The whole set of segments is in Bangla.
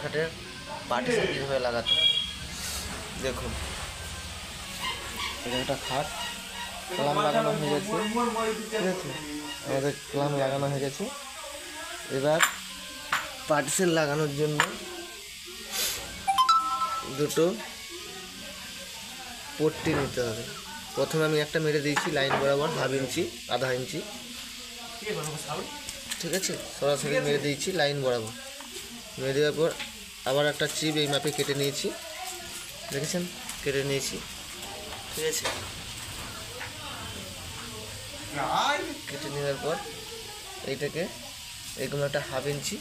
খাটের পার্টিশন কীভাবে লাগাতে দেখুন। এটা একটা খাট, কলাম লাগানো হয়ে গেছে, ঠিক আছে, আমাদের কলাম লাগানো হয়ে গেছে। এবার পার্টিশন লাগানোর জন্য দুটো পট্টি নিতে হবে। প্রথমে আমি একটা মেরে দিয়েছি লাইন বরাবর, হাফ ইঞ্চি আধা ইঞ্চি, ঠিক আছে, সরাসরি মেরে দিয়েছি লাইন বরাবর। মেরে দেওয়ার পর আবার একটা চিপ এই মাপে কেটে নিয়েছি, দেখেছেন, কেটে নিয়েছি, ঠিক আছে। কেটে নেওয়ার পর এইটাকে এগুলো একটা হাফ ইঞ্চি,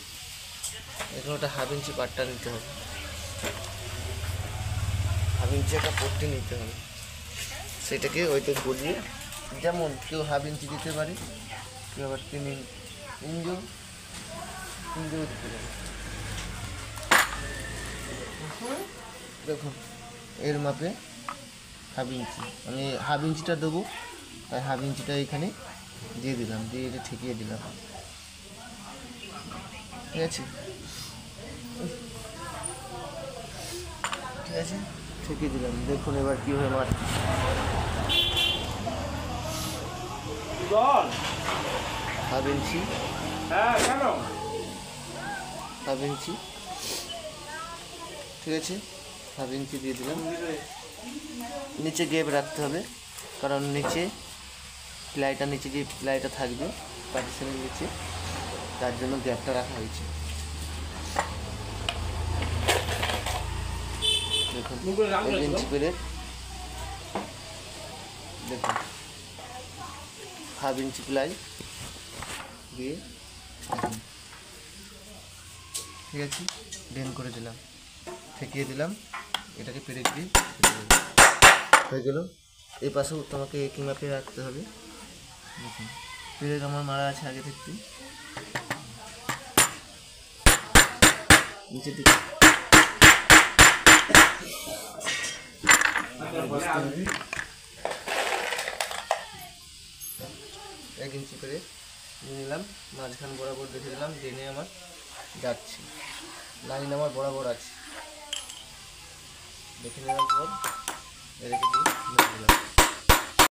এগুলো একটা হাফ ইঞ্চি পাটটা নিতে হবে, হাফ ইঞ্চি একটা পট্টি নিতে হবে। সেটাকে ওইতে গলিয়ে, যেমন কেউ হাফ ইঞ্চি দিতে পারে, কেউ আবার 3 ইঞ্চিও দিতে পারে। দেখুন এর মাপে হাফ ইঞ্চি, আমি হাফ ইঞ্চিটা দেবো, তাই হাফ ইঞ্চিটা এখানে দিয়ে দিলাম, দিয়ে এটা ঠেকিয়ে দিলাম, ঠিক আছে, ঠিক আছে, ঠেকিয়ে দিলাম। দেখুন এবার কীভাবে মার হাফ ইঞ্চি, হাফ ইঞ্চি, ঠিক আছে, হাফ ইঞ্চি দিয়ে দিলাম। নিচে গ্যাপ রাখতে হবে, কারণ নিচে প্লাইটা, নিচে যে প্লাইটা থাকবে পার্টিশনের নিচে, তার জন্য গ্যাপটা রাখা হয়েছে। দেখুন 1 ইঞ্চি করে, দেখুন হাফ ইঞ্চি প্লাই দিয়ে, ঠিক আছে, ডেন করে দিলাম, ঠেকিয়ে দিলাম, এটাকে পেরেক দিয়ে হয়ে গেল। এই পাশেও তোমাকে একই মাপে রাখতে হবে। দেখুন পেরেক আমার মারা আছে আগে থেকে, নিচের দিকে 1 ইঞ্চি করে নিয়ে নিলাম, মাঝখান বরাবর দেখে দিলাম, ডেনে আমার যাচ্ছে, লাইন আমার বরাবর আছে, দেখে নেওয়ার পর এটাকে দিয়ে দিলাম।